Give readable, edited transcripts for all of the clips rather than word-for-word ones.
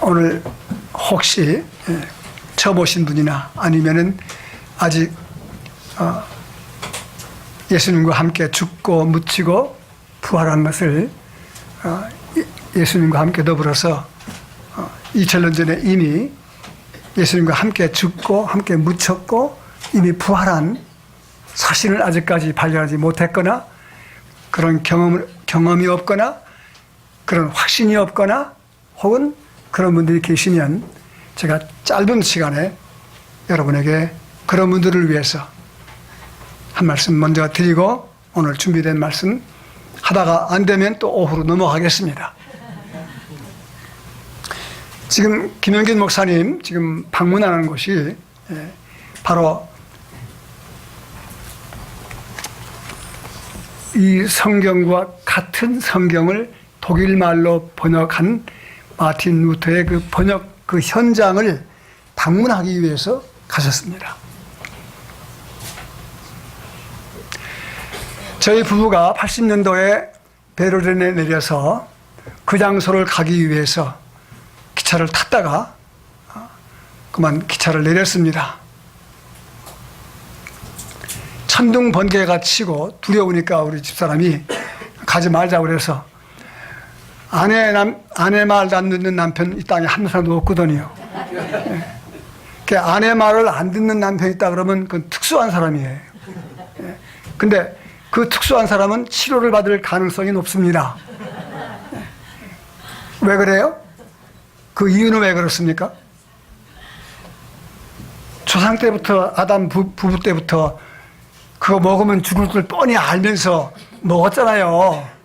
오늘 혹시 처음 오신 분이나 아니면은 아직 예수님과 함께 죽고 묻히고 부활한 것을 예수님과 함께 더불어서 2000년 전에 이미 예수님과 함께 죽고 함께 묻혔고 이미 부활한 사실을 아직까지 발견하지 못했거나 그런 경험이 없거나 그런 확신이 없거나 혹은 그런 분들이 계시면 제가 짧은 시간에 여러분에게 그런 분들을 위해서 한 말씀 먼저 드리고 오늘 준비된 말씀 하다가 안 되면 또 오후로 넘어가겠습니다. 지금 김영균 목사님 지금 방문하는 곳이 바로 이 성경과 같은 성경을 독일말로 번역한 마틴 루터의 그 번역 그 현장을 방문하기 위해서 가셨습니다. 저희 부부가 80년도에 베를린에 내려서 그 장소를 가기 위해서 기차를 탔다가 그만 기차를 내렸습니다. 천둥 번개가 치고 두려우니까 우리 집사람이 가지 말자고 그래서 아내 말 안 듣는 남편 이 땅에 한 사람도 없거든요. 그 아내 말을 안 듣는 남편이 있다 그러면 그건 특수한 사람이에요. 근데 그 특수한 사람은 치료를 받을 가능성이 높습니다. 왜 그래요? 그 이유는 왜 그렇습니까? 조상 때부터 아담 부부 때부터 그거 먹으면 죽을 걸 뻔히 알면서 먹었잖아요.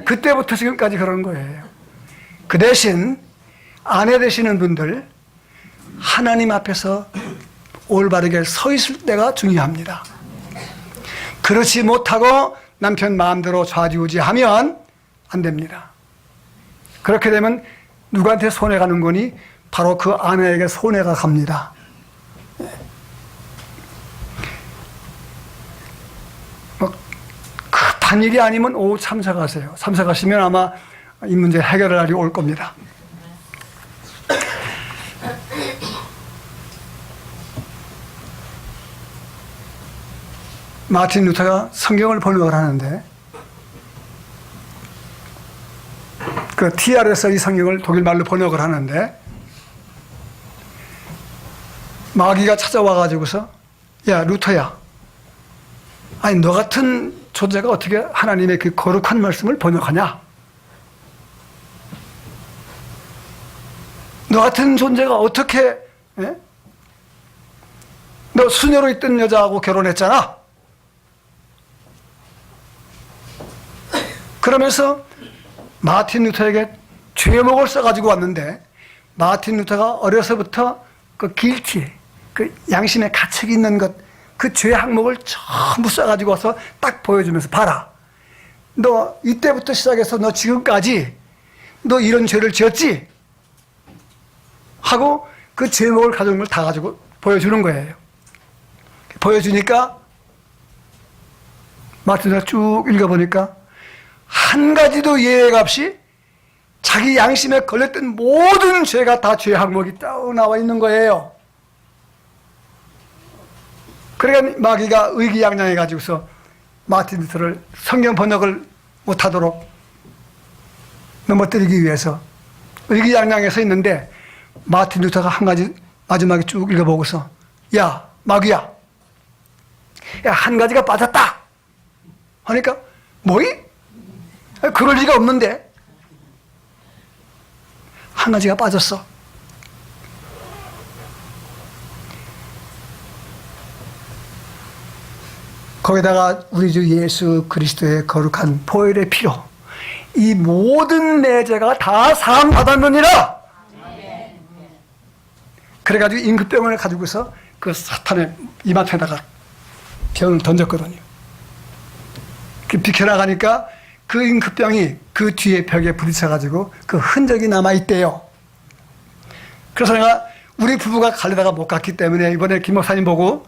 그때부터 지금까지 그런 거예요. 그 대신 아내 되시는 분들 하나님 앞에서 올바르게 서 있을 때가 중요합니다. 그렇지 못하고 남편 마음대로 좌지우지하면 안 됩니다. 그렇게 되면 누구한테 손해가 가는 거니? 바로 그 아내에게 손해가 갑니다. 급한 일이 아니면 오후 참석하세요. 참석하시면 아마 이 문제 해결할 날이 올 겁니다. 마틴 루터가 성경을 번역을 하는데 그 TR에서 이 성경을 독일말로 번역을 하는데 마귀가 찾아와 가지고서 야 루터야, 아니 너 같은 존재가 어떻게 하나님의 그 거룩한 말씀을 번역하냐? 너 같은 존재가 어떻게 너 수녀로 있던 여자하고 결혼했잖아. 그러면서 마틴 루터에게 죄목을 써가지고 왔는데 마틴 루터가 어려서부터 그 길티, 그 양심의 가책이 있는 것, 그 죄 항목을 전부 써가지고 와서 딱 보여주면서 봐라. 너 이때부터 시작해서 너 지금까지 너 이런 죄를 지었지? 하고 그 죄목을 가져온 걸 다 가지고 보여주는 거예요. 보여주니까 마틴 루터가 쭉 읽어보니까 한 가지도 예외가 없이 자기 양심에 걸렸던 모든 죄가 다 죄 항목이 딱 나와 있는 거예요. 그러니까 마귀가 의기양양해 가지고서 마틴 루터를 성경 번역을 못하도록 넘어뜨리기 위해서 의기양양해서 있는데 마틴 루터가 한 가지 마지막에 쭉 읽어보고서 야 마귀야, 야 한 가지가 빠졌다 하니까 뭐이? 그럴 리가 없는데 한 가지가 빠졌어. 거기다가 우리 주 예수 그리스도의 거룩한 보혈의 피로 이 모든 내 죄가 다 사함받았느니라. 그래가지고 임금병을 가지고서 그 사탄의 이마에다가 병을 던졌거든요. 그 비켜나가니까 그 임금병이 그 뒤에 벽에 부딪혀가지고 그 흔적이 남아있대요. 그래서 내가 우리 부부가 가려다가 못 갔기 때문에 이번에 김 목사님 보고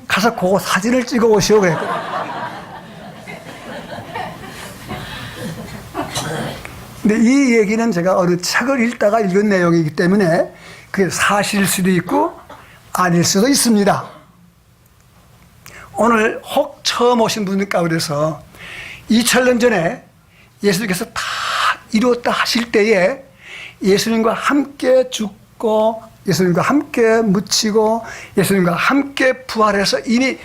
가서 그거 사진을 찍어 오시오 그랬거든요. 근데 이 얘기는 제가 어느 책을 읽다가 읽은 내용이기 때문에 그게 사실일 수도 있고 아닐 수도 있습니다. 오늘 혹 처음 오신 분들 가운데서 2000년 전에 예수님께서 다 이루었다 하실 때에 예수님과 함께 죽고 예수님과 함께 묻히고 예수님과 함께 부활해서 이미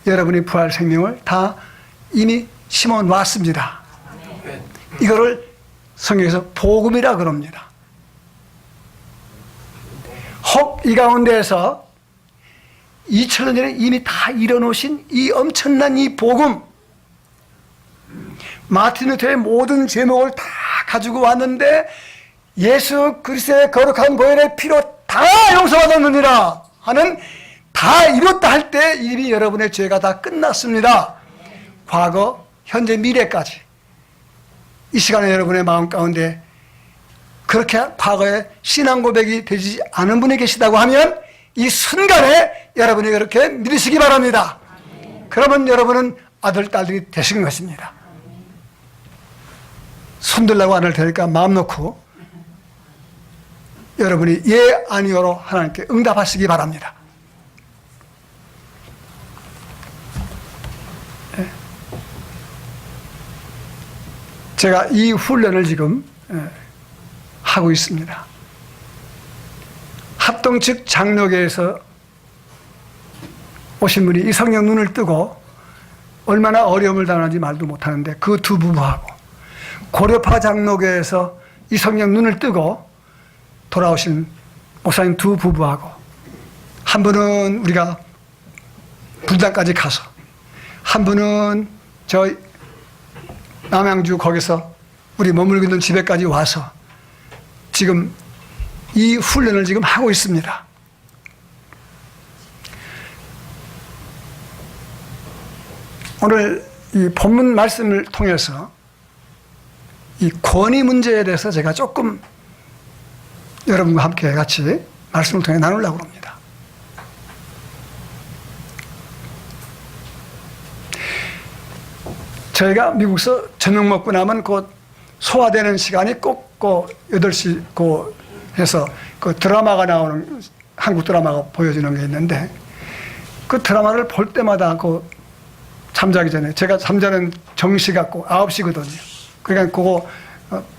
여러분이 부활 생명을 다 이미 심어 놨습니다. 이거를 성경에서 복음이라 그럽니다. 혹 이 가운데에서 2000년 전에 이미 다 이뤄놓으신 이 엄청난 이 복음, 마틴 루터의 모든 제목을 다 가지고 왔는데 예수 그리스도의 거룩한 보혈의 피로 다 용서받았느니라 하는 다 이뤘다 할 때 이미 여러분의 죄가 다 끝났습니다. 과거, 현재, 미래까지. 이 시간에 여러분의 마음 가운데 그렇게 과거에 신앙 고백이 되지 않은 분이 계시다고 하면 이 순간에 여러분이 그렇게 믿으시기 바랍니다. 그러면 여러분은 아들, 딸들이 되신 것입니다. 손들라고 안 할 테니까 마음 놓고 여러분이 예, 아니요로 하나님께 응답하시기 바랍니다. 제가 이 훈련을 지금 하고 있습니다. 합동 측 장로교에서 오신 분이 이 성령 눈을 뜨고 얼마나 어려움을 당하는지 말도 못하는데 그 두 부부하고 고려파 장로교에서 이 성령 눈을 뜨고 돌아오신 목사님 두 부부하고 한 분은 우리가 분당까지 가서 한 분은 저 남양주 거기서 우리 머물고 있는 집에까지 와서 지금 이 훈련을 지금 하고 있습니다. 오늘 이 본문 말씀을 통해서 이 권위 문제에 대해서 제가 조금 여러분과 함께 같이 말씀을 통해 나누려고 합니다. 저희가 미국에서 저녁 먹고 나면 곧 소화되는 시간이 꼭 8시 해서 그 드라마가 나오는 한국 드라마가 보여지는 게 있는데 그 드라마를 볼 때마다 그 잠자기 전에 제가 잠자는 정시 갖고 9시거든요. 그러니까 그거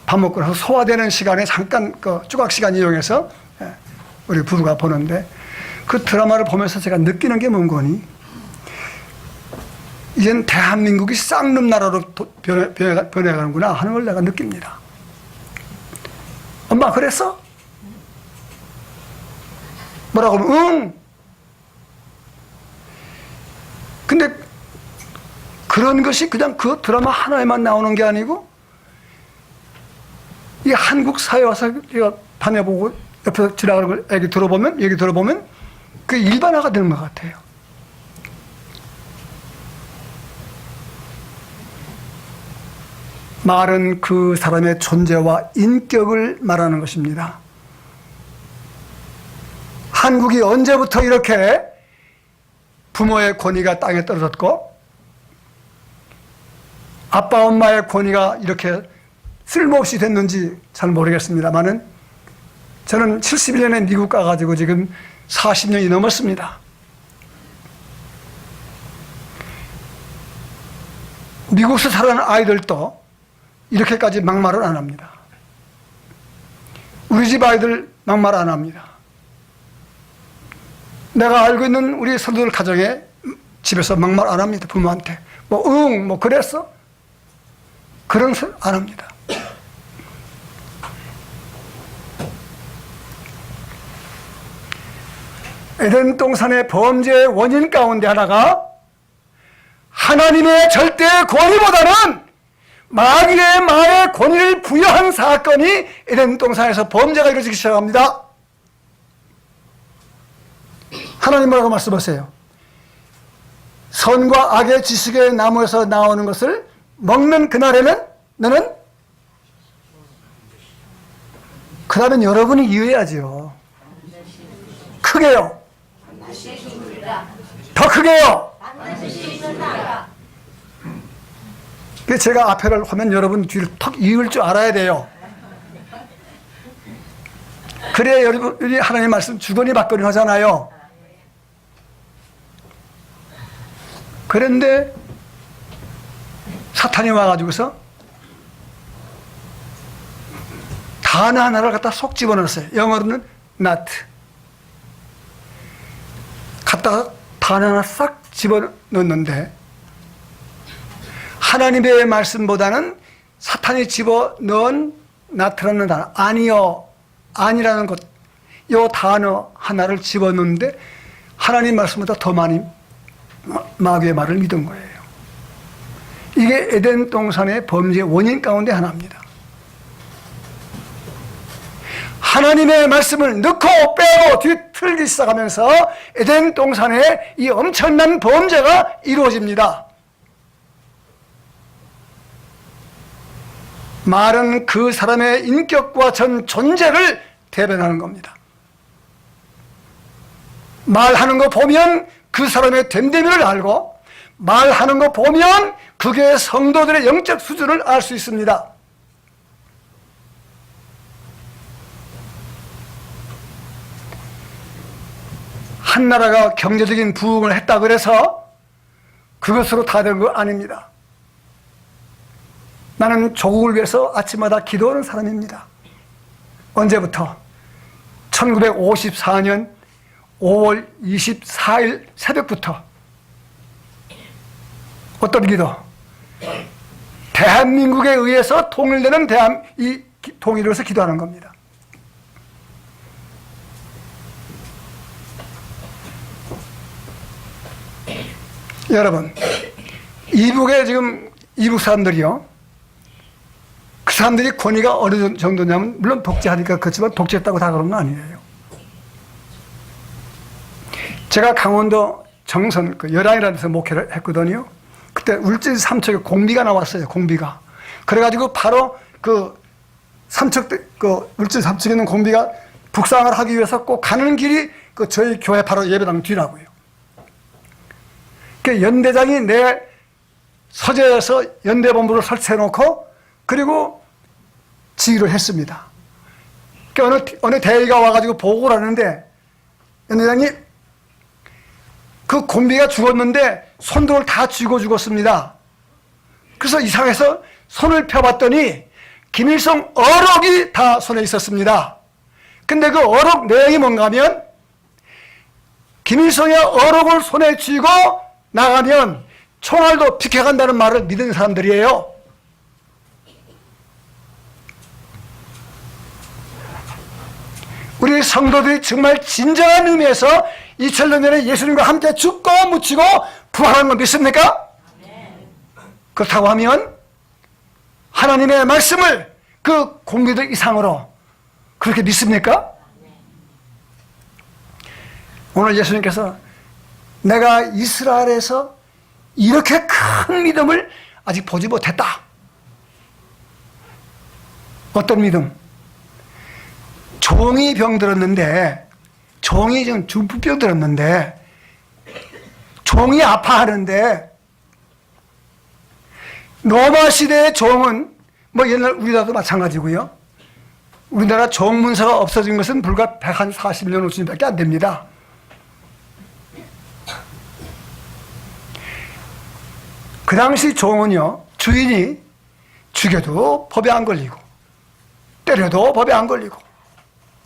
밥 먹고 나서 소화되는 시간에 잠깐 그 조각 시간 이용해서 우리 부부가 보는데 그 드라마를 보면서 제가 느끼는 게 뭔 거니? 이젠 대한민국이 쌍놈 나라로 변해가는구나 하는 걸 내가 느낍니다. 엄마 그랬어? 뭐라고 하면 응. 근데 그런 것이 그냥 그 드라마 하나에만 나오는 게 아니고 이 한국 사회 와서 제가 다녀보고 옆에서 지나가는 걸 얘기 들어보면 그 일반화가 되는 것 같아요. 말은 그 사람의 존재와 인격을 말하는 것입니다. 한국이 언제부터 이렇게 부모의 권위가 땅에 떨어졌고 아빠 엄마의 권위가 이렇게 쓸모없이 됐는지 잘 모르겠습니다만은 저는 71년에 미국 가가지고 지금 40년이 넘었습니다. 미국에서 살아가는 아이들도 이렇게까지 막말을 안 합니다. 우리 집 아이들 막말 안 합니다. 내가 알고 있는 우리 성도들 가정에 집에서 막말 안 합니다. 부모한테. 뭐 그랬어? 그런 소리 안 합니다. 에덴 동산의 범죄의 원인 가운데 하나가 하나님의 절대 권위보다는 마귀의 말에 권위를 부여한 사건이 에덴 동산에서 범죄가 이루어지기 시작합니다. 하나님 뭐라고 말씀하세요? 선과 악의 지식의 나무에서 나오는 것을 먹는 그날에는 너는 그다음엔 여러분이 이해해야죠. 크게요. 더 크게요. 제가 앞에를 하면 여러분 뒤를 턱 이을 줄 알아야 돼요. 그래야 여러분이 하나님의 말씀 주거니 받거니 하잖아요. 그런데 사탄이 와가지고서 단어 하나를 갖다 속 집어넣었어요. 영어로는 not. 갖다가 단어 하나 싹 집어넣는데 하나님의 말씀보다는 사탄이 집어넣은 not라는 단어, 아니요, 아니라는 것, 이 단어 하나를 집어넣는데 하나님 말씀보다 더 많이 마귀의 말을 믿은 거예요. 이게 에덴 동산의 범죄의 원인 가운데 하나입니다. 하나님의 말씀을 넣고 빼고 뒤틀기 시작하면서 에덴 동산에 이 엄청난 범죄가 이루어집니다. 말은 그 사람의 인격과 전 존재를 대변하는 겁니다. 말하는 거 보면 그 사람의 됨됨이를 알고, 말하는 거 보면 그게 성도들의 영적 수준을 알 수 있습니다. 한 나라가 경제적인 부흥을 했다 그래서 그것으로 다 된 거 아닙니다. 나는 조국을 위해서 아침마다 기도하는 사람입니다. 언제부터? 1954년 5월 24일 새벽부터. 어떤 기도? 대한민국에 의해서 통일되는 이 통일을 위해서 기도하는 겁니다. 여러분, 이북에 지금 이북 사람들이요, 그 사람들이 권위가 어느 정도냐면, 물론 독재하니까 그렇지만 독재했다고 다 그런 건 아니에요. 제가 강원도 정선 그 열왕이라는 데서 목회를 했거든요. 그때 울진 삼척에 공비가 나왔어요. 공비가. 그래가지고 바로 그 삼척 그 울진 삼척에 있는 공비가 북상을 하기 위해서 꼭 가는 길이 그 저희 교회 바로 예배당 뒤라고요. 그 연대장이 내 서재에서 연대본부를 설치해놓고 그리고 지휘를 했습니다. 그 어느 대위가 와가지고 보고를 하는데 연대장이 그 곰비가 죽었는데 손들을 다 쥐고 죽었습니다. 그래서 이상해서 손을 펴봤더니 김일성 어록이 다 손에 있었습니다. 근데 그 어록 내용이 뭔가 하면 김일성의 어록을 손에 쥐고 나가면 총알도 비켜간다는 말을 믿은 사람들이에요. 우리 성도들이 정말 진정한 의미에서 2000년 전에 예수님과 함께 죽고 묻히고 부활한 거 믿습니까? 그렇다고 하면 하나님의 말씀을 그 공기들 이상으로 그렇게 믿습니까? 오늘 예수님께서 내가 이스라엘에서 이렇게 큰 믿음을 아직 보지 못했다. 어떤 믿음? 종이 병들었는데, 종이 지금 중풍병 들었는데, 종이 아파하는데, 로마 시대의 종은, 뭐 옛날 우리나라도 마찬가지고요. 우리나라 종 문서가 없어진 것은 불과 140년, 50년밖에 안 됩니다. 그 당시 종은요, 주인이 죽여도 법에 안 걸리고, 때려도 법에 안 걸리고,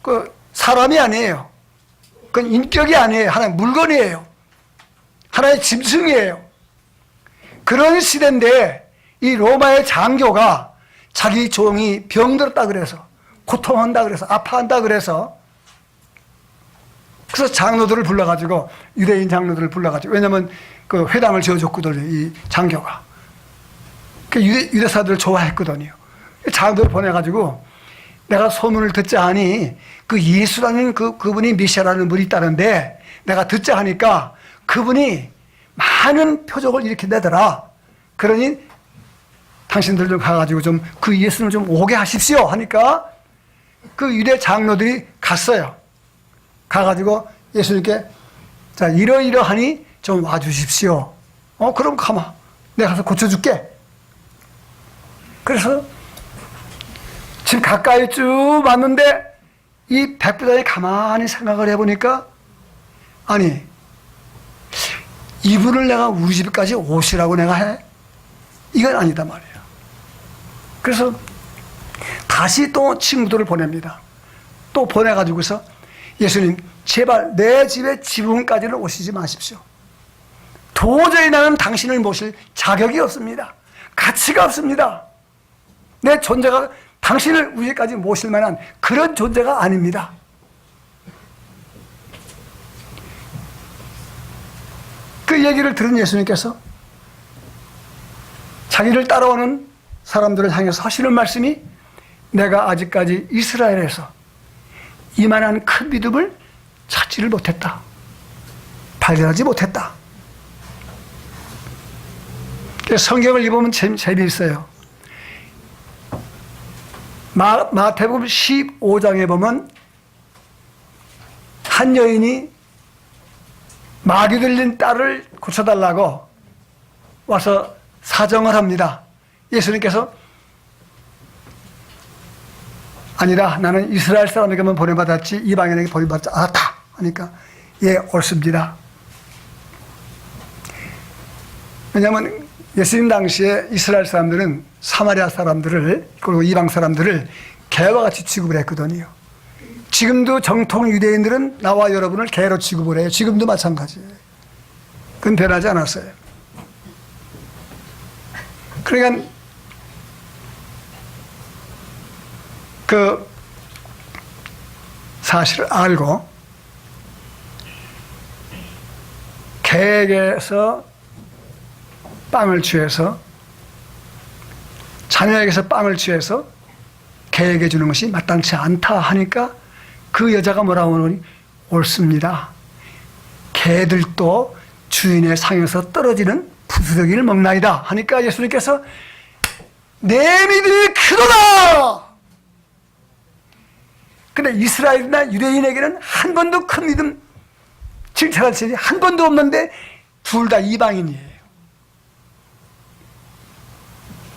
그 사람이 아니에요. 그건 인격이 아니에요. 하나의 물건이에요. 하나의 짐승이에요. 그런 시대인데 이 로마의 장교가 자기 종이 병들었다 그래서, 고통한다 그래서, 아파한다 그래서, 그래서 장로들을 불러가지고, 유대인 장로들을 불러가지고, 왜냐면 그 회당을 지어줬거든요, 이 장교가. 그 유대사들을 좋아했거든요. 장로들을 보내가지고 내가 소문을 듣자 하니 그 예수라는 그분이 메시아라는 분이 있다는데 내가 듣자 하니까 그분이 많은 표적을 일으킨다더라. 그러니 당신들 좀 가가지고 좀 그 예수를 좀 오게 하십시오 하니까 그 유대 장로들이 갔어요. 가가지고 예수님께 자 이러이러하니 좀 와주십시오. 그럼 가마. 내가 가서 고쳐줄게. 그래서 지금 가까이 쭉 왔는데 이 백부장이 가만히 생각을 해보니까 아니 이분을 내가 우리 집까지 오시라고 내가 해? 이건 아니다 말이에요. 그래서 다시 또 친구들을 보냅니다. 또 보내가지고서 예수님 제발 내 집에 지붕까지는 오시지 마십시오. 도저히 나는 당신을 모실 자격이 없습니다. 가치가 없습니다. 내 존재가 당신을 우리까지 모실 만한 그런 존재가 아닙니다. 그 얘기를 들은 예수님께서 자기를 따라오는 사람들을 향해서 하시는 말씀이 내가 아직까지 이스라엘에서 이만한 큰 믿음을 찾지를 못했다. 발견하지 못했다. 성경을 읽어보면 재미있어요. 마태복음 15장에 보면 한 여인이 마귀 들린 딸을 고쳐달라고 와서 사정을 합니다. 예수님께서 아니라 나는 이스라엘 사람에게만 보내받았지 이방인에게 보내받지 않았다 하니까 예 옳습니다. 왜냐하면 예수님 당시에 이스라엘 사람들은 사마리아 사람들을 그리고 이방 사람들을 개와 같이 취급을 했거든요. 지금도 정통 유대인들은 나와 여러분을 개로 취급을 해요. 지금도 마찬가지예요. 그건 변하지 않았어요. 그러니까 그 사실을 알고 개에게서 빵을 취해서 자녀에게서 빵을 취해서 개에게 주는 것이 마땅치 않다 하니까 그 여자가 뭐라고 하니 옳습니다. 개들도 주인의 상에서 떨어지는 부스러기를 먹나이다 하니까 예수님께서 내 믿음이 크도다. 근데 이스라엘이나 유대인에게는 한 번도 큰 믿음 칭찬할 일이 한 번도 없는데 둘 다 이방인이에요.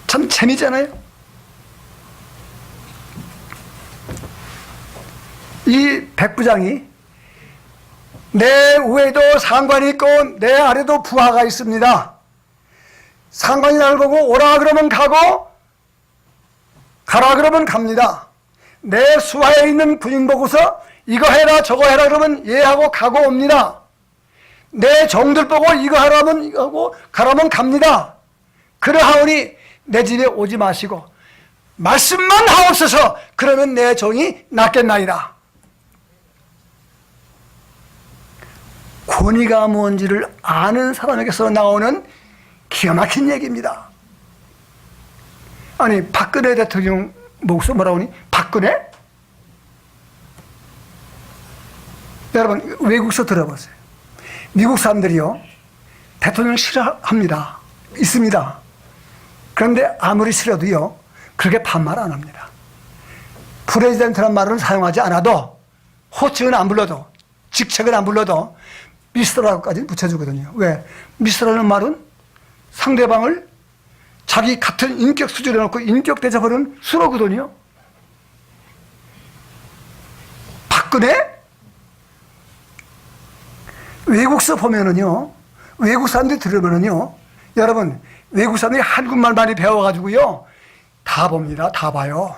참 재미잖아요. 이 백부장이 내 위에도 상관이 있고 내 아래도 부하가 있습니다. 상관이 나를 보고 오라 그러면 가고 가라 그러면 갑니다. 내 수하에 있는 군인 보고서 이거 해라 저거 해라 그러면 예 하고 가고 옵니다. 내 종들 보고 이거 하라면 이거 하고 가라면 갑니다. 그러하오니 내 집에 오지 마시고 말씀만 하옵소서. 그러면 내 종이 낫겠나이다. 권위가 뭔지를 아는 사람에게서 나오는 기가 막힌 얘기입니다. 아니 박근혜 대통령 목소 뭐라고 하니? 박근혜? 여러분 외국서 들어보세요. 미국 사람들이요 대통령 싫어합니다. 있습니다. 그런데 아무리 싫어도요 그렇게 반말 안 합니다. 프레지던트란 말을 사용하지 않아도 호칭은 안 불러도 직책은 안 불러도 미스터라고까지 붙여주거든요. 왜? 미스터라는 말은 상대방을 자기 같은 인격 수준에 놓고 인격 대접하는 수로거든요. 박근혜? 외국서 보면은요, 외국 사람들이 들으면은요, 여러분, 외국 사람들이 한국말 많이 배워가지고요, 다 봅니다. 다 봐요.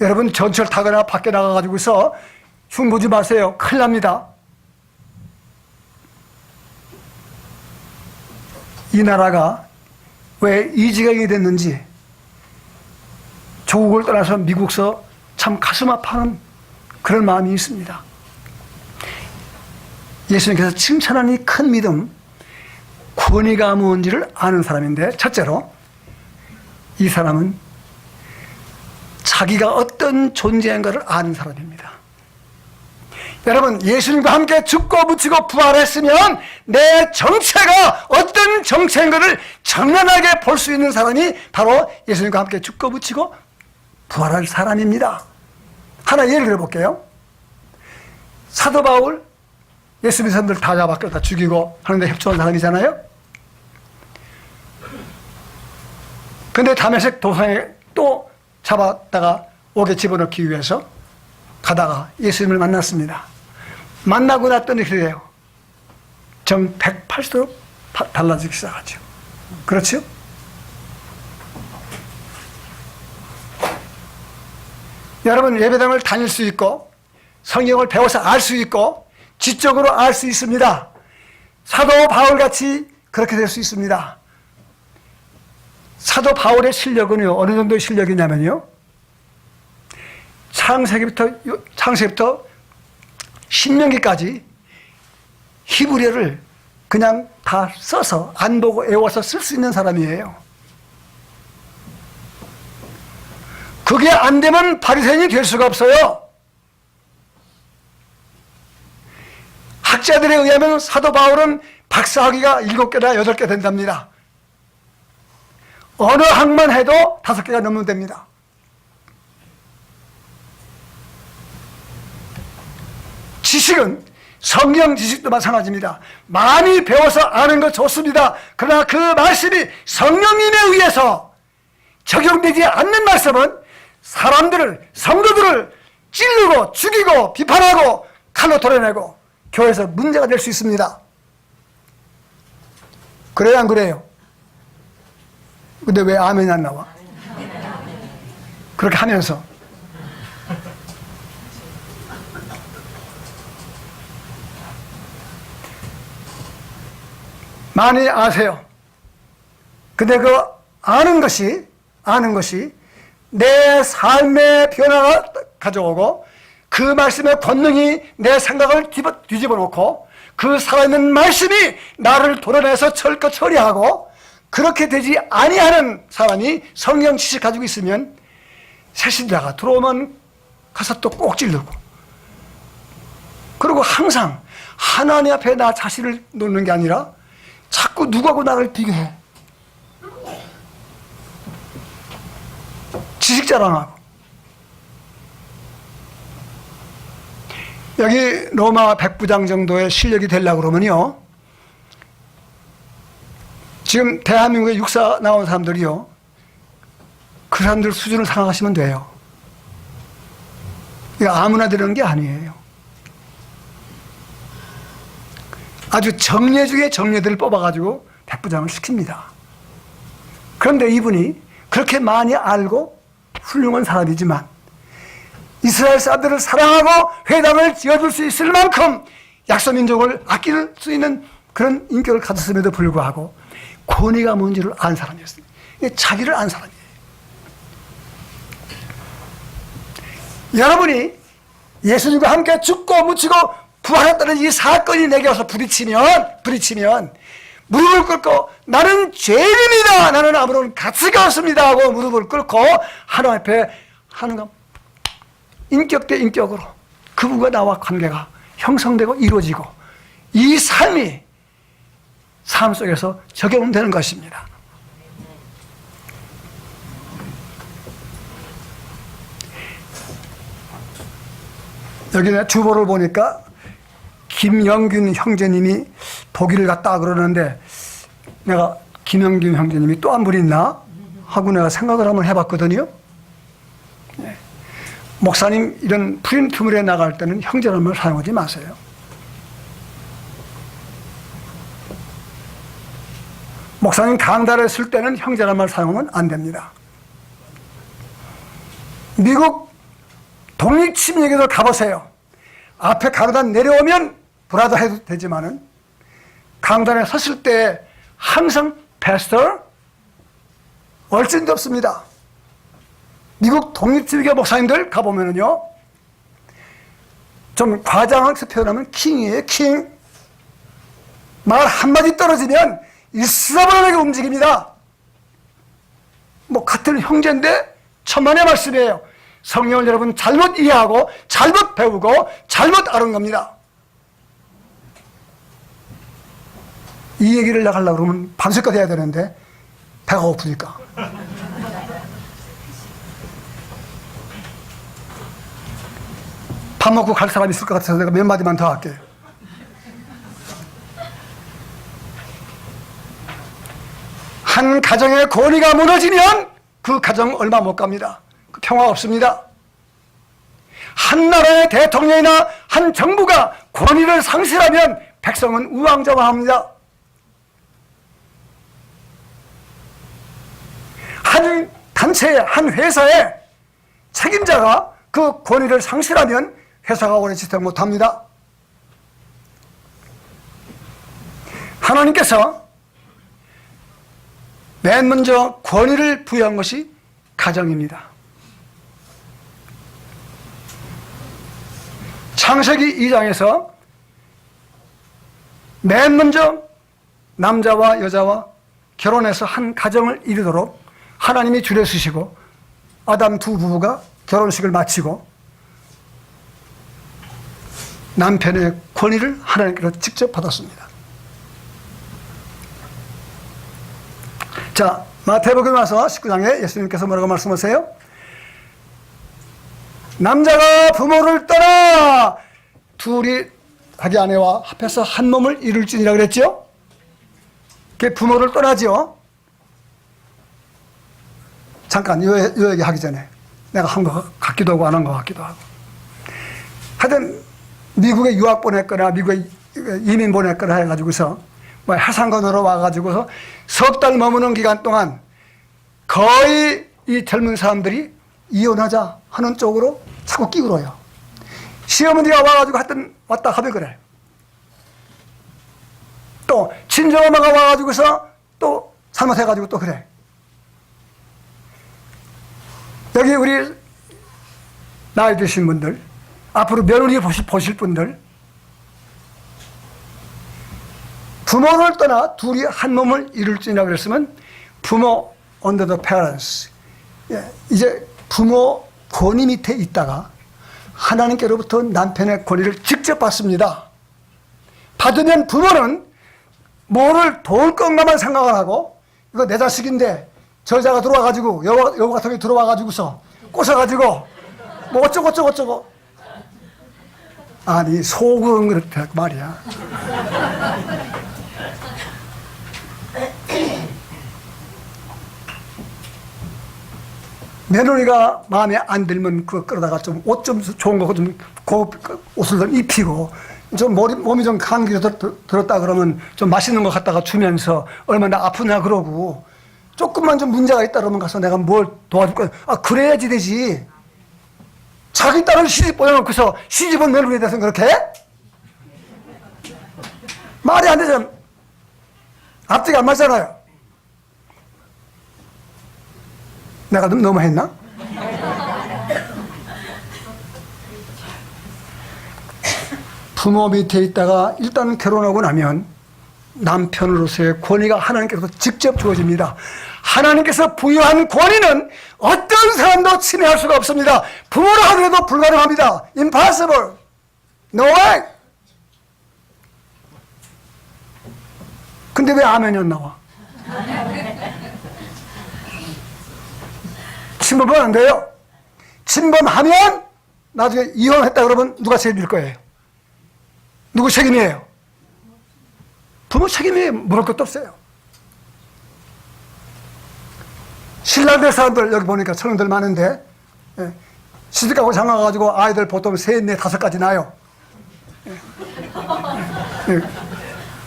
여러분, 전철 타거나 밖에 나가가지고서 흉 보지 마세요. 큰일 납니다. 이 나라가 왜 이 지경이 됐는지 조국을 떠나서 미국서 참 가슴 아파하는 그런 마음이 있습니다. 예수님께서 칭찬하는 이 큰 믿음, 권위가 뭔지를 아는 사람인데 첫째로 이 사람은 자기가 어떤 존재인가를 아는 사람입니다. 여러분 예수님과 함께 죽고 묻히고 부활했으면 내 정체가 어떤 정체인가를 정면하게 볼 수 있는 사람이 바로 예수님과 함께 죽고 묻히고 부활할 사람입니다. 하나 예를 들어볼게요. 사도 바울 예수 믿는 사람들 다 잡았고 다 죽이고 하는데 협조한 사람이잖아요. 근데 다메섹 도상에 또 잡았다가 옥에 집어넣기 위해서 가다가 예수님을 만났습니다. 만나고 났더니 그래요. 정 180도로 달라지기 시작하죠. 그렇죠? 여러분, 예배당을 다닐 수 있고 성경을 배워서 알 수 있고 지적으로 알 수 있습니다. 사도 바울같이 그렇게 될 수 있습니다. 사도 바울의 실력은요, 어느 정도의 실력이냐면요, 창세기부터 신명기까지 히브리어를 그냥 다 써서 안 보고 외워서 쓸 수 있는 사람이에요. 그게 안 되면 바리새인이 될 수가 없어요. 학자들에 의하면 사도 바울은 박사학위가 7개나 8개 된답니다. 어느 학만 해도 5개가 넘으면 됩니다. 지식은 성경 지식도 마찬가지입니다. 많이 배워서 아는 거 좋습니다. 그러나 그 말씀이 성령님에 의해서 적용되지 않는 말씀은 사람들을, 성도들을 찌르고 죽이고 비판하고 칼로 도려내고 교회에서 문제가 될 수 있습니다. 그래요, 안 그래요? 근데 왜 아멘이 안 나와? 그렇게 하면서 많이 아세요. 근데 그 아는 것이 내 삶의 변화가 가져오고 그 말씀의 권능이 내 생각을 뒤집어 놓고 그 살아있는 말씀이 나를 도려내서 철거 처리하고 그렇게 되지 아니하는 사람이 성경 지식 가지고 있으면 새신자가 들어오면 가서 또 꼭 찌르고, 그리고 항상 하나님 앞에 나 자신을 놓는 게 아니라 자꾸 누구하고 나를 비교해. 지식 자랑하고. 여기 로마 백부장 정도의 실력이 되려고 그러면요, 지금 대한민국에 육사 나온 사람들이요, 그 사람들 수준을 생각하시면 돼요. 이거 아무나 되는 게 아니에요. 아주 정예 중에 정예들을 뽑아가지고 백부장을 시킵니다. 그런데 이분이 그렇게 많이 알고 훌륭한 사람이지만 이스라엘 사람들을 사랑하고 회당을 지어줄 수 있을 만큼 약소민족을 아낄 수 있는 그런 인격을 가졌음에도 불구하고 권위가 뭔지를 안 사람이었어요. 자기를 안 사람이에요. 여러분이 예수님과 함께 죽고 묻히고 부활했다는 이 사건이 내게 와서 부딪히면 무릎을 꿇고 나는 죄인입니다, 나는 아무런 가치가 없습니다 하고 무릎을 꿇고 하나님 앞에 하는가, 인격 대 인격으로 그분과 나와 관계가 형성되고 이루어지고 이 삶이 삶 속에서 적용되는 것입니다. 여기 주보를 보니까 김영균 형제님이 독일을 갔다 그러는데 내가 김영균 형제님이 또 한 분 있나 하고 내가 생각을 한번 해봤거든요. 네. 목사님 이런 프린트물에 나갈 때는 형제라는 말 사용하지 마세요. 목사님 강단에 쓸 때는 형제라는 말 사용하면 안 됩니다. 미국 독립침략에도 가보세요. 앞에 강단 내려오면 브라더 해도 되지만은 강단에 섰을 때 항상 패스터 얼씬도 없습니다. 미국 독립주의계 목사님들 가보면은요, 좀 과장해서 표현하면 킹이에요, 킹. 말 한마디 떨어지면 일사불란하게 움직입니다. 뭐 같은 형제인데 천만의 말씀이에요. 성경을 여러분 잘못 이해하고 잘못 배우고 잘못 아는 겁니다. 이 얘기를 나가려고 그러면 밤새까지 해야 되는데 배가 고프니까. 밥 먹고 갈 사람이 있을 것 같아서 내가 몇 마디만 더 할게요. 한 가정의 권위가 무너지면 그 가정 얼마 못 갑니다. 그 평화 없습니다. 한 나라의 대통령이나 한 정부가 권위를 상실하면 백성은 우왕좌왕합니다. 한 단체의 한 회사의 책임자가 그 권위를 상실하면 회사가 오래 지속 못합니다. 하나님께서 맨 먼저 권위를 부여한 것이 가정입니다. 창세기 2장에서 맨 먼저 남자와 여자와 결혼해서 한 가정을 이루도록 하나님이 줄여 쓰시고 아담 두 부부가 결혼식을 마치고 남편의 권위를 하나님께서 직접 받았습니다. 자, 마태복음 와서 19장에 예수님께서 뭐라고 말씀하세요? 남자가 부모를 떠나 둘이 자기 아내와 합해서 한 몸을 이룰지니라 그랬죠? 그 부모를 떠나죠? 잠깐 이 얘기 하기 전에 내가 한 거 같기도 하고 안 한 거 같기도 하고, 하여튼 미국에 유학 보냈거나 미국에 이민 보냈거나 해가지고서 뭐 해상권으로 와가지고서 석 달 머무는 기간 동안 거의 이 젊은 사람들이 이혼하자 하는 쪽으로 자꾸 끼울어요. 시어머니가 와가지고 하여튼 왔다 하면 그래. 또 친정엄마가 와가지고서 또 잘못해가지고 또 그래. 여기 우리 나이 드신 분들, 앞으로 며느리 보실 분들, 부모를 떠나 둘이 한 몸을 이룰지니라 그랬으면 부모 under the parents, 이제 부모 권위 밑에 있다가 하나님께로부터 남편의 권위를 직접 받습니다. 받으면 부모는 뭐를 도울 것만 생각을 하고, 이거 내 자식인데 저 여자가 들어와가지고 여보 같은 게 들어와가지고서 꼬셔가지고 뭐 어쩌고 아니 속은 그렇다 말이야. 며느리가 마음에 안 들면 그거 끌어다가 좀 옷 좀 좋은 거 좀 옷을 좀 입히고, 좀 몸이 좀 감기 들었다 그러면 좀 맛있는 거 갖다가 주면서 얼마나 아프냐 그러고, 조금만 좀 문제가 있다 그러면 가서 내가 뭘 도와줄 거야. 아, 그래야지 되지. 자기 딸을 시집 보내놓고서 시집은 며느리에 대해서 그렇게 해? 말이 안 되잖아. 앞뒤가 안 맞잖아요. 내가 좀 너무 했나? 부모 밑에 있다가 일단 결혼하고 나면 남편으로서의 권위가 하나님께서 직접 주어집니다. 하나님께서 부여한 권위는 어떤 사람도 침해할 수가 없습니다. 부모라 하더라도 불가능합니다. Impossible. No way. 근데 왜 아멘이 안 나와? 침범은 안 돼요. 침범하면 나중에 이혼했다 그러면 누가 책임질 거예요? 누구 책임이에요? 부모 책임이 물을 것도 없어요. 신랑 될 사람들 여기 보니까 청년들 많은데, 시집가고 장가가지고 아이들 보통 3, 4, 5까지 나요.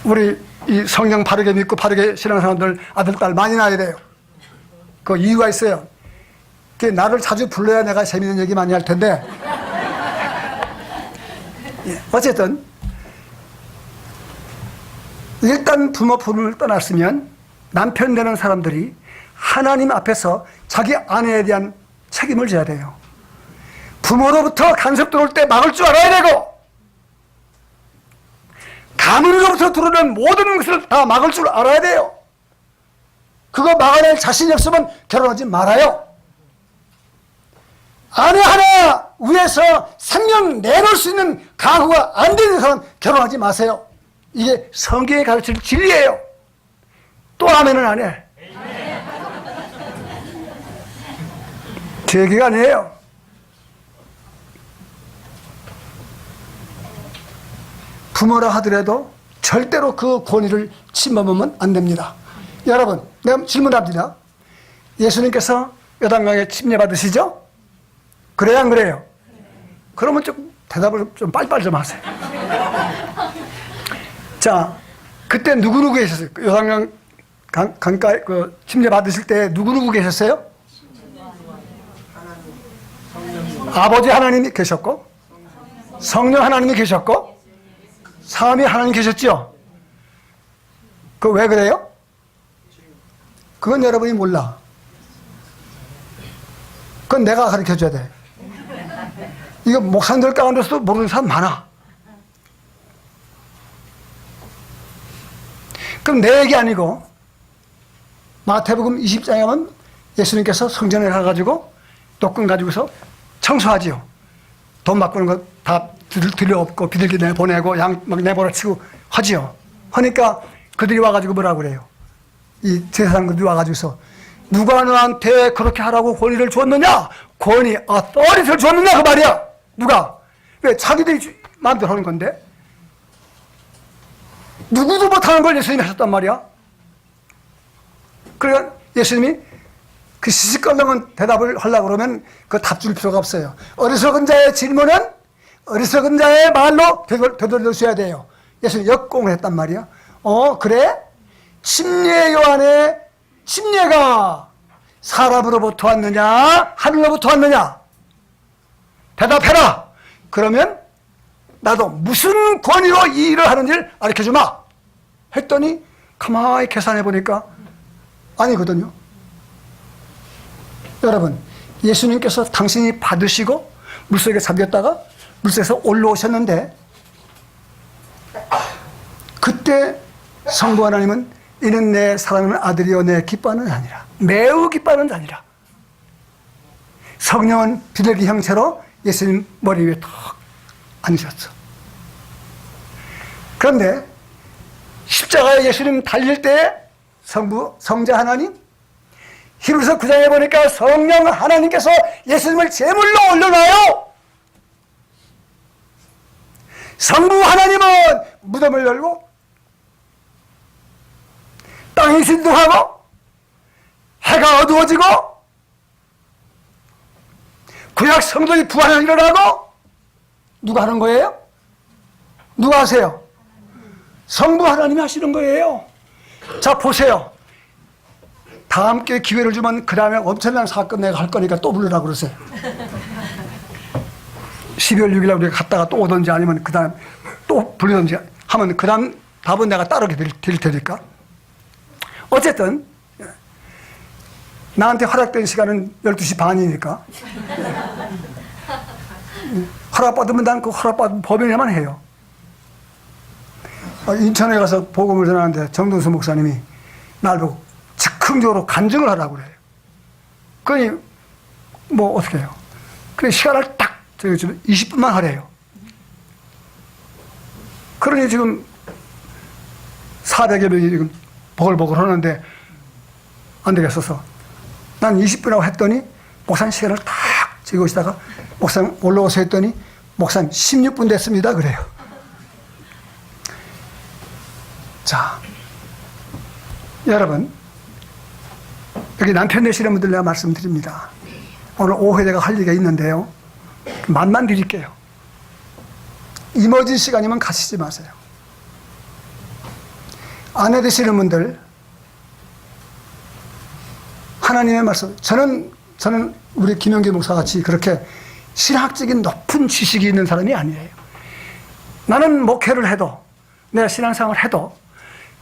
우리 이 성경 바르게 믿고 바르게 신앙 사람들 아들, 딸 많이 낳아야 돼요. 그 이유가 있어요. 나를 자주 불러야 내가 재밌는 얘기 많이 할 텐데, 어쨌든 일단 부모를 떠났으면 남편 되는 사람들이 하나님 앞에서 자기 아내에 대한 책임을 져야 돼요. 부모로부터 간섭 들어올 때 막을 줄 알아야 되고, 가문으로부터 들어오는 모든 것을 다 막을 줄 알아야 돼요. 그거 막아낼 자신이 없으면 결혼하지 말아요. 아내 하나 위해서 생명 내놓을 수 있는 가구가 안 되는 사람 결혼하지 마세요. 이게 성경이 가르칠 진리예요. 또 아멘은 안 해. 제 얘기가 아니에요. 부모라 하더라도 절대로 그 권위를 침범하면 안 됩니다. 여러분, 내가 질문합니다. 예수님께서 요단강에 침례받으시죠? 그래요, 안 그래요? 그러면 좀 대답을 좀 빨리빨리 좀 하세요. 자, 그때 누구누구 계셨어요? 요단강 강가에 침례받으실 때 누구누구 계셨어요? 아버지 하나님이 계셨고, 성령 하나님이 계셨고, 삼위 하나님 계셨죠? 그 왜 그래요? 그건 여러분이 몰라. 그건 내가 가르쳐줘야 돼. 이거 목사님들 가운데서도 모르는 사람 많아. 그럼 내 얘기 아니고 마태복음 20장에 보면 예수님께서 성전에 가가지고 독금 가지고서 청소하지요. 돈 바꾸는 거 다 들여엎고 비둘기 내보내고 양 막 내보라 치고 하지요. 하니까 그들이 와가지고 뭐라고 그래요? 이 제사장들이 와가지고서 누가 너한테 그렇게 하라고 권위를 줬느냐? 권위, 어리를 줬느냐? 그 말이야. 누가? 왜? 자기들이 마음대로 하는 건데. 누구도 못하는 걸 예수님이 하셨단 말이야. 그러니까 예수님이 그 시시껄렁한 대답을 하려고 그러면 그 답 줄 필요가 없어요. 어리석은 자의 질문은 어리석은 자의 말로 되돌려줘야 돼요. 예수님이 역공을 했단 말이야. 그래? 침례 요한의 침례가 사람으로부터 왔느냐? 하늘로부터 왔느냐? 대답해라. 그러면 나도 무슨 권위로 이 일을 하는지를 가르쳐주마. 했더니 가만히 계산해 보니까 아니거든요. 여러분, 예수님께서 당신이 받으시고 물속에 잠겼다가 물속에서 올라오셨는데 그때 성부 하나님은 이는 내 사랑하는 아들이요 내 기뻐하는 자니라. 매우 기뻐하는 자니라. 성령은 비둘기 형체로 예수님 머리 위에 턱 앉으셨어. 그런데 십자가에 예수님 달릴 때 성자 하나님, 히브리서 9장에 보니까 성령 하나님께서 예수님을 제물로 올려놔요. 성부 하나님은 무덤을 열고 땅이 진동하고 해가 어두워지고 구약 성도의 부활을 일어나고 누가 하는 거예요? 누가 하세요? 성부 하나님이 하시는 거예요. 자, 보세요. 다음 기회에 기회를 주면 그 다음에 엄청난 사건 내가 할 거니까 또 부르라고 그러세요. 12월 6일 날 우리가 갔다가 또 오든지 아니면 그 다음 또 부르든지 하면 그 다음 답은 내가 따르게 드릴 테니까. 어쨌든 나한테 허락된 시간은 12시 반이니까 허락받으면 난 그 허락받은 법인에만 해요. 인천에 가서 복음을 전하는데 정동수 목사님이 날 보고 즉흥적으로 간증을 하라고 그래요. 그러니 뭐 어떻게 해요? 그래 시간을 딱 저기 좀 20분만 하래요. 그러니 지금 400여 명이 지금 보글보글 하는데 안 되겠어서 난 20분이라고 했더니 목사님 시간을 딱 적으시다가 목사님 올라오세요 했더니 목사님 16분 됐습니다 그래요. 자, 여러분 여기 남편 되시는 분들 내가 말씀드립니다. 오늘 오후에 내가 할 얘기가 있는데요. 맛만 드릴게요. 이머진 시간이면 가시지 마세요. 아내 되시는 분들 하나님의 말씀, 저는 우리 김영기 목사 같이 그렇게 신학적인 높은 지식이 있는 사람이 아니에요. 나는 목회를 해도 내가 신앙생활을 해도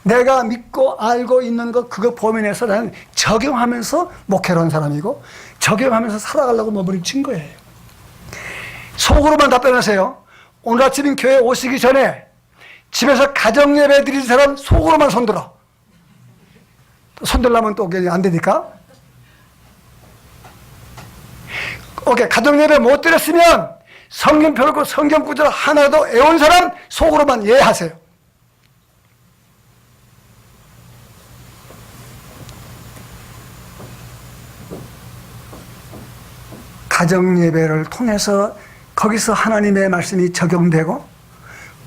내가 믿고 알고 있는 것 그거 범위 내에서 나는 적용하면서 목회를 한 사람이고 적용하면서 살아가려고 몸부림친 거예요. 속으로만 답변하세요. 오늘 아침 교회 오시기 전에 집에서 가정예배 드린 사람 속으로만 손들어. 손들려면 또 안 되니까. 오케이, 가정예배 못 드렸으면 성경 펴고 성경 구절 하나도 외운 사람 속으로만 예하세요. 가정예배를 통해서 거기서 하나님의 말씀이 적용되고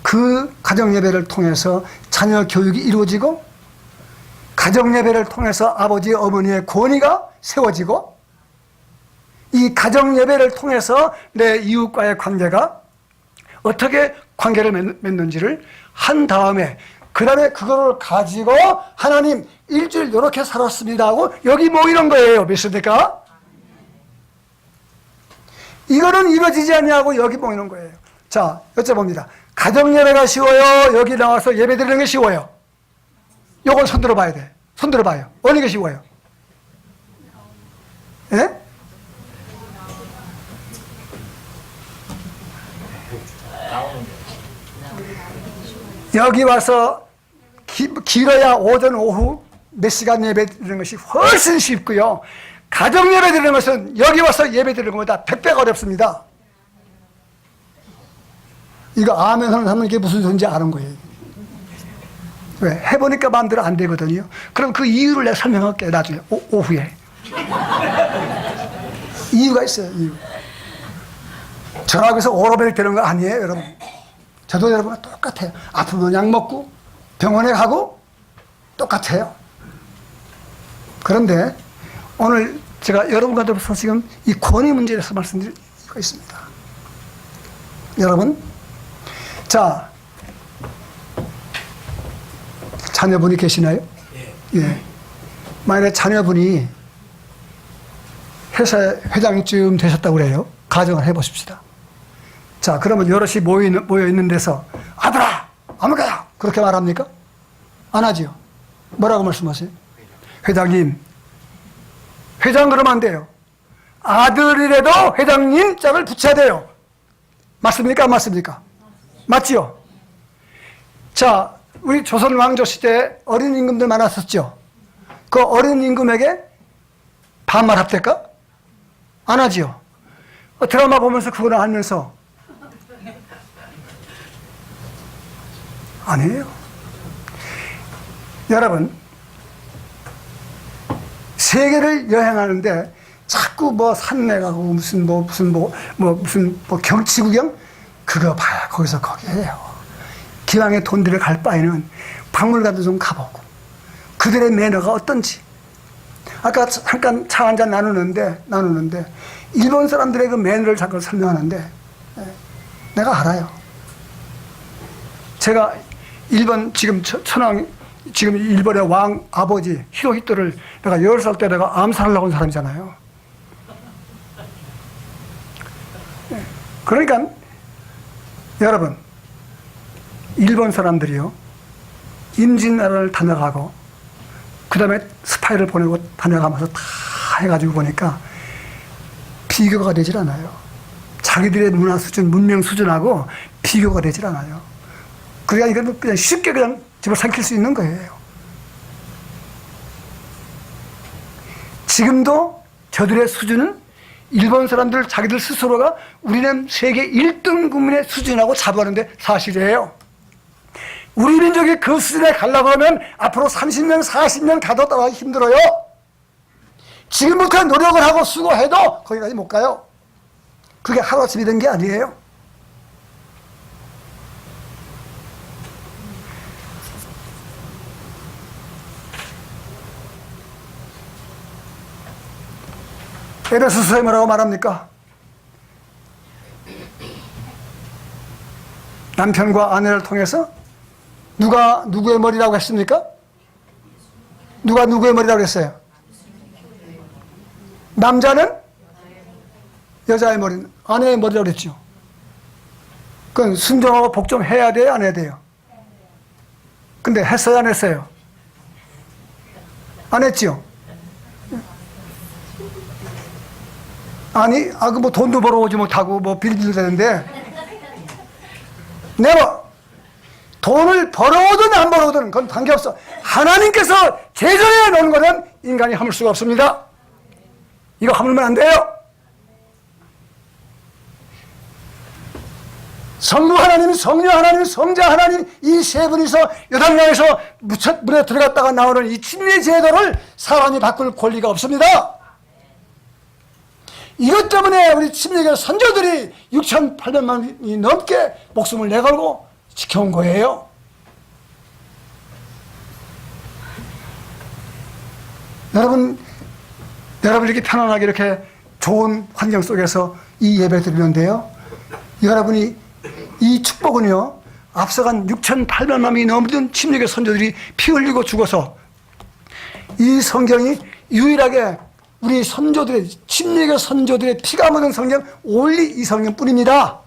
그 가정예배를 통해서 자녀 교육이 이루어지고 가정예배를 통해서 아버지 어머니의 권위가 세워지고 이 가정 예배를 통해서 내 이웃과의 관계가 어떻게 관계를 맺는지를 한 다음에 그 다음에 그거를 가지고 하나님 일주일 이렇게 살았습니다 하고 여기 모이는 거예요. 믿습니까? 이거는 이루어지지 않냐고 여기 모이는 거예요. 자, 여쭤봅니다. 가정 예배가 쉬워요? 여기 나와서 예배 드리는 게 쉬워요? 요걸 손들어 봐야 돼. 손들어 봐요. 어느 게 쉬워요? 예? 여기 와서 길어야 오전 오후 몇 시간 예배 드리는 것이 훨씬 쉽고요. 가정 예배 드리는 것은 여기 와서 예배 드리는 것보다 100배가 어렵습니다. 이거 아멘 하는 사람은 이게 무슨 소리인지 아는 거예요. 왜? 해보니까 마음대로 안 되거든요. 그럼 그 이유를 내가 설명할게요. 나중에 오후에. 이유가 있어요. 이유. 저라고 해서 오로벨 되는 거 아니에요, 여러분. 저도 여러분과 똑같아요. 아프면 약 먹고 병원에 가고 똑같아요. 그런데 오늘 제가 여러분과 더불어서 지금 이 권위 문제에 대해서 말씀드릴 이유가 있습니다. 여러분, 자, 자녀분이 계시나요? 예. 만약에 자녀분이 회사 회장쯤 되셨다고 그래요. 가정을 해보십시다. 자, 그러면 여럿이 모여 있는 데서 아들아, 아무거나 그렇게 말합니까? 안 하지요. 뭐라고 말씀하세요? 회장님, 회장 그러면 안 돼요. 아들이라도 회장님 짝을 붙여야 돼요. 맞습니까? 안 맞습니까? 맞지요? 자, 우리 조선 왕조 시대에 어린 임금들 많았었죠. 그 어린 임금에게 반말 합될까? 안 하지요. 드라마 보면서 그거를 알면서 아니에요. 여러분, 세계를 여행하는데 자꾸 뭐 산내 가고 무슨 경치 구경 그거 봐요. 거기서 거기에요. 기왕에 돈 들여 갈 바에는 박물관도 좀 가보고 그들의 매너가 어떤지. 아까 잠깐 차 한잔 나누는데 일본 사람들의 그 매너를 잠깐 설명하는데 내가 알아요. 제가 일본 지금 지금 일본의 왕 아버지 히로히토를 내가 10살 때 내가 암살하려고 한 사람이잖아요. 그러니까 여러분, 일본 사람들이요, 임진왜란을 다녀가고 그 다음에 스파이를 보내고 다녀가면서 다 해가지고 보니까 비교가 되질 않아요. 자기들의 문화 수준, 문명 수준하고 비교가 되질 않아요. 그러니까 이건 그냥 쉽게 그냥 집어삼킬 수 있는 거예요. 지금도 저들의 수준은 일본 사람들 자기들 스스로가 우리는 세계 1등 국민의 수준이라고 자부하는데 사실이에요. 우리 민족이 그 수준에 가려고 하면 앞으로 30년, 40년 가도 따라가기 힘들어요. 지금부터 노력을 하고 수고해도 거기까지 못 가요. 그게 하루아침에 된 게 아니에요. 에베소서에 뭐라고 말합니까? 남편과 아내를 통해서 누가 누구의 머리라고 했습니까? 누가 누구의 머리라고 했어요? 남자는 여자의 머리는 아내의 머리라고 했죠. 그건 순종하고 복종해야 돼요? 안 해야 돼요? 근데 했어요? 안 했어요? 안 했죠? 아니, 뭐 돈도 벌어오지 못하고 뭐 빌빌 되는데 내가 돈을 벌어오든 안 벌어오든 그건 관계없어. 하나님께서 제정해 놓은 것은 인간이 허물 수가 없습니다. 이거 허물면 안 돼요. 성부 하나님, 성녀 하나님, 성자 하나님 이 세 분이서 요단강에서 물에 들어갔다가 나오는 이 침례 제도를 사람이 바꿀 권리가 없습니다. 이것 때문에 우리 침례교 선조들이 6,800만이 넘게 목숨을 내걸고 지켜온 거예요. 여러분 이렇게 편안하게 이렇게 좋은 환경 속에서 이 예배 드리는데요. 여러분이 이 축복은요, 앞서간 6,800만 명이 넘는 침례교 선조들이 피 흘리고 죽어서 이 성경이 유일하게 우리 선조들의, 침례교 선조들의 피가 묻은 성경, 올리 이 성경뿐입니다.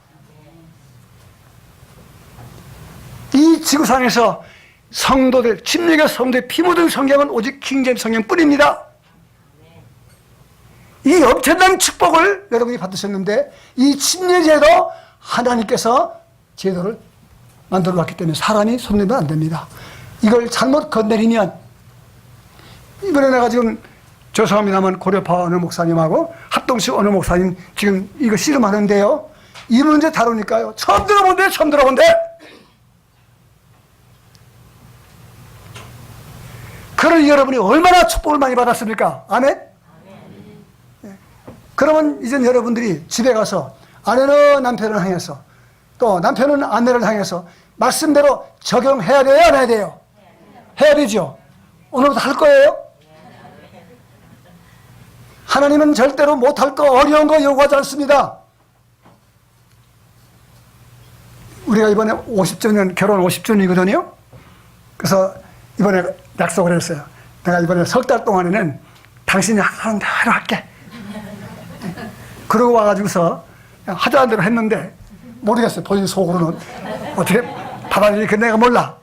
이 지구상에서 성도들, 침례교 성도의 피 묻은 성경은 오직 킹제임스 성경뿐입니다. 이 엄청난 축복을 여러분이 받으셨는데, 이 침례제도 하나님께서 제도를 만들어 놨기 때문에 사람이 손내면 안 됩니다. 이걸 잘못 건드리면, 이번에 내가 지금 죄송합니다만 고려파 어느 목사님하고 합동식 어느 목사님 지금 이거 씨름하는데요, 이 문제 다루니까요, 처음 들어본대. 그런 여러분이 얼마나 축복을 많이 받았습니까? 아멘? 네. 그러면 이제 여러분들이 집에 가서 아내는 남편을 향해서, 또 남편은 아내를 향해서 말씀대로 적용해야 돼요, 안 해야 돼요? 해야 되죠. 오늘부터 할 거예요? 하나님은 절대로 못할 거, 어려운 거 요구하지 않습니다. 우리가 이번에 50주년, 결혼 50주년이거든요. 그래서 이번에 약속을 했어요. 내가 이번에 석 달 동안에는 당신이 하는 대로 할게. 그러고 와가지고서 하자는 대로 했는데, 모르겠어요. 본인 속으로는 어떻게 받아들일지 내가 몰라.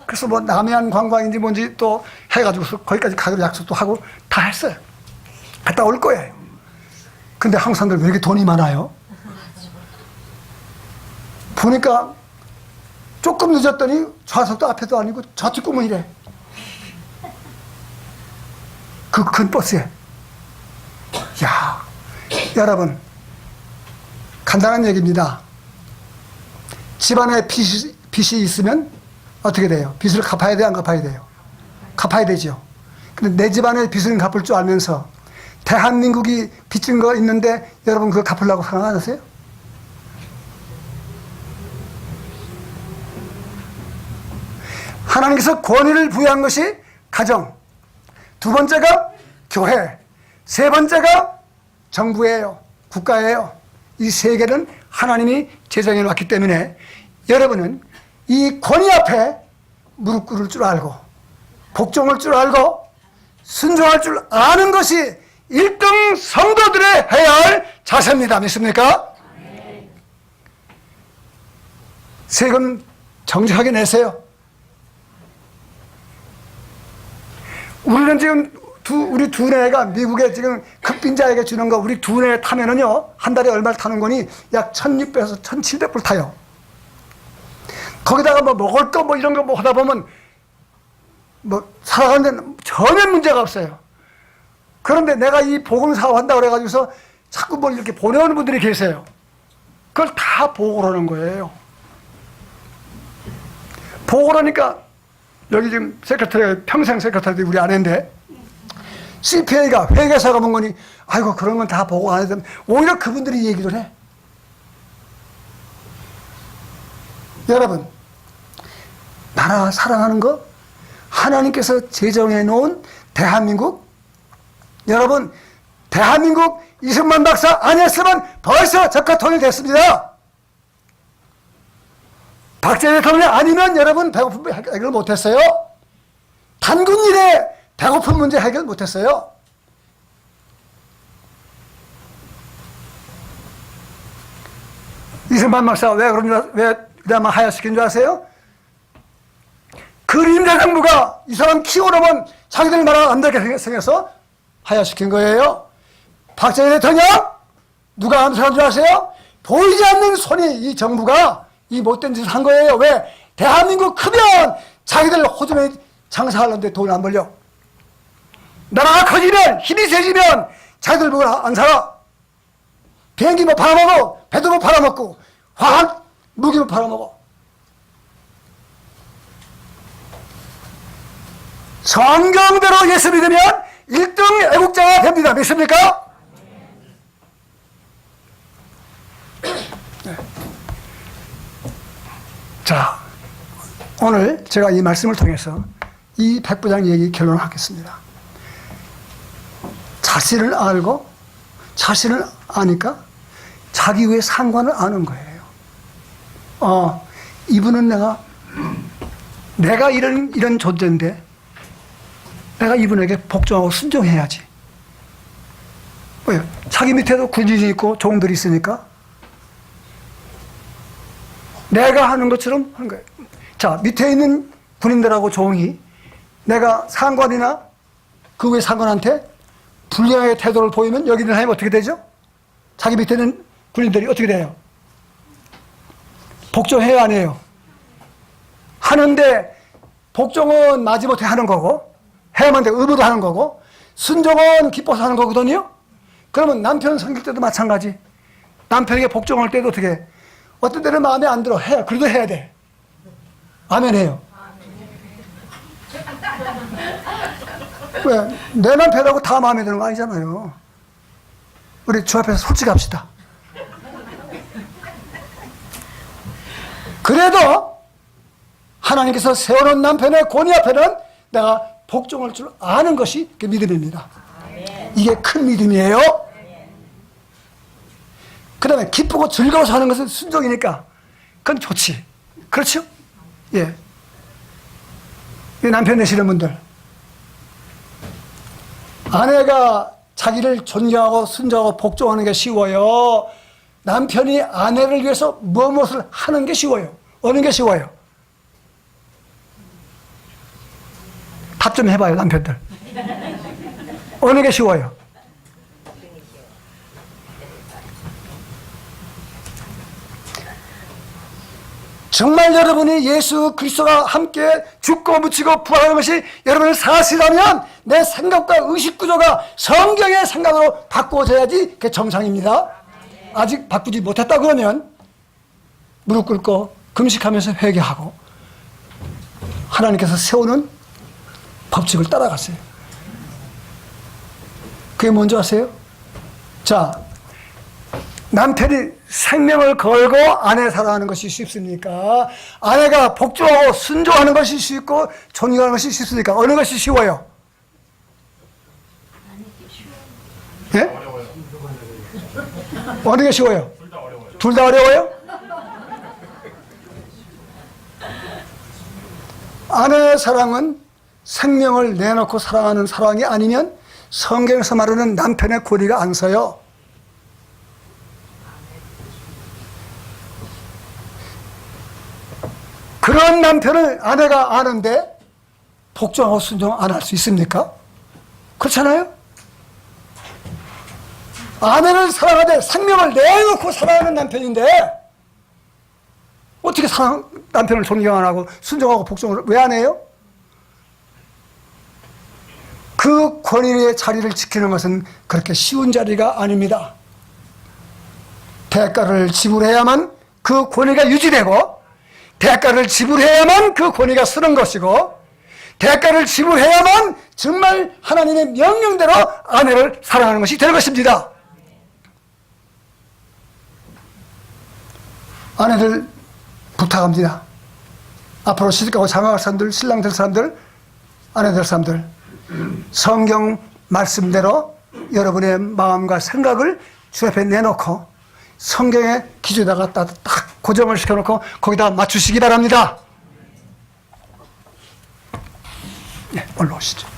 그래서 뭐 남해안 관광인지 뭔지 또 해가지고서 거기까지 가기로 약속도 하고 다 했어요. 갔다 올 거예요. 근데 한국 사람들 왜 이렇게 돈이 많아요? 보니까 조금 늦었더니 좌석도 앞에도 아니고 좌측구멍이래. 그 큰 버스에. 야, 여러분, 간단한 얘기입니다. 집안에 빚이 있으면 어떻게 돼요? 빚을 갚아야 돼요, 안 갚아야 돼요? 갚아야 되죠. 근데 내 집안에 빚을 갚을 줄 알면서 대한민국이 빚진 거 있는데 여러분 그거 갚으려고 생각하세요? 하나님께서 권위를 부여한 것이 가정, 두 번째가 교회, 세 번째가 정부예요. 국가예요. 이 세 개는 하나님이 제정해 놨기 때문에 여러분은 이 권위 앞에 무릎 꿇을 줄 알고 복종할 줄 알고 순종할 줄 아는 것이 1등 성도들의 해야 할 자세입니다. 믿습니까? 세금 정직하게 내세요. 우리는 지금 우리 두뇌가 미국에 지금 극빈자에게 주는 거, 우리 두뇌 타면은요, 한 달에 얼마를 타는 거니? 약 1,600에서 1,700불 타요. 거기다가 뭐 먹을 거 뭐 이런 거 뭐 하다 보면 뭐 살아가는 데는 전혀 문제가 없어요. 그런데 내가 이 복음 사업 한다고 그래가지고서 자꾸 뭘 이렇게 보내오는 분들이 계세요. 그걸 다 보고를 하는 거예요. 보고를 하니까 여기 지금 세크레터리, 평생 세크레터리 우리 아내인데, CPA가 회계사가 본 거니, 아이고 그런 건 다 보고 안 해도, 오히려 그분들이 얘기를 해. 여러분, 나라 사랑하는 거, 하나님께서 제정해 놓은 대한민국, 여러분, 대한민국 이승만 박사 안 했으면 벌써 적화 통일됐습니다. 박정희 대통령 아니면 여러분 배고픔 해결 못했어요. 단군 이래 배고픈 문제 해결 못했어요. 이승만 박사가 왜 그러면 하야시킨 줄 아세요? 그림자 정부가 이 사람 키우고 나면 자기들 나라가 안 되게 생겨서 하야시킨 거예요. 박정희 대통령 누가 암살한 줄 아세요? 보이지 않는 손이 이 정부가 이 못된 짓을 한 거예요. 왜? 대한민국 크면 자기들 호주머니 장사하려는데 돈 안 벌려. 나라가 커지면 힘이 세지면 자기들 보고 안 살아. 비행기 뭐 팔아먹어, 배도 뭐 팔아먹고, 화학 무기 뭐 팔아먹어. 성경대로 예수 믿으면 1등 애국자가 됩니다. 믿습니까? 네. 자, 오늘 제가 이 말씀을 통해서 이 백부장 얘기 결론하겠습니다. 자신을 알고 자신을 아니까 자기 외의 상관을 아는 거예요. 이분은 내가 이런 존재인데 내가 이분에게 복종하고 순종해야지. 왜요? 자기 밑에도 군인이 있고 종들이 있으니까 내가 하는 것처럼 하는 거예요. 자, 밑에 있는 군인들하고 종이 내가 상관이나 그 외 상관한테 불량의 태도를 보이면 여기 있는 사람이 어떻게 되죠? 자기 밑에 있는 군인들이 어떻게 돼요? 복종해야 안 해요? 하는데 복종은 마지못해 하는 거고 해야만 돼 의무로 하는 거고 순종은 기뻐서 하는 거거든요. 그러면 남편 섬길 때도 마찬가지. 남편에게 복종할 때도 어떻게 해? 어떤 때는 마음에 안 들어. 그래도 해야 돼. 아멘 해요. 왜? 내 남편하고 다 마음에 드는 거 아니잖아요. 우리 주 앞에서 솔직합시다. 그래도 하나님께서 세워놓은 남편의 권위 앞에는 내가 복종할 줄 아는 것이 믿음입니다. 이게 큰 믿음이에요. 그 다음에 기쁘고 즐거워서 하는 것은 순종이니까 그건 좋지. 그렇죠? 예. 이 남편 되시는 분들, 아내가 자기를 존경하고 순종하고 복종하는 게 쉬워요? 남편이 아내를 위해서 무엇을 하는 게 쉬워요? 어느 게 쉬워요? 답 좀 해봐요, 남편들. 어느 게 쉬워요? 정말 여러분이 예수 그리스도가 함께 죽고 묻히고 부활하는 것이 여러분의 사실이라면 내 생각과 의식 구조가 성경의 생각으로 바꾸어져야지 그게 정상입니다. 아직 바꾸지 못했다 그러면 무릎 꿇고 금식하면서 회개하고 하나님께서 세우는 법칙을 따라갔어요. 그게 뭔지 아세요? 자, 남편이 생명을 걸고 아내 사랑하는 것이 쉽습니까? 아내가 복종하고 순종하는 것이 쉽고 존경하는 것이 쉽습니까? 어느 것이 쉬워요? 예? 어느 게 쉬워요? 둘 다 어려워요? 아내의 사랑은 생명을 내놓고 사랑하는 사랑이 아니면 성경에서 말하는 남편의 고리가 안 서요. 그런 남편을 아내가 아는데 복종하고 순종 안 할 수 있습니까? 그렇잖아요? 아내를 사랑하되 생명을 내놓고 사랑하는 남편인데 어떻게 남편을 존경 안 하고 순종하고 복종을 왜 안 해요? 그 권위의 자리를 지키는 것은 그렇게 쉬운 자리가 아닙니다. 대가를 지불해야만 그 권위가 유지되고 대가를 지불해야만 그 권위가 서는 것이고 대가를 지불해야만 정말 하나님의 명령대로 아내를 사랑하는 것이 되는 것입니다. 아내들 부탁합니다. 앞으로 시집가고 장가갈 사람들, 신랑 될 사람들, 아내 될 사람들, 성경 말씀대로 여러분의 마음과 생각을 주 앞에 내놓고 성경의 기준에다가 딱 고정을 시켜놓고 거기다 맞추시기 바랍니다. 네, 올라오시죠.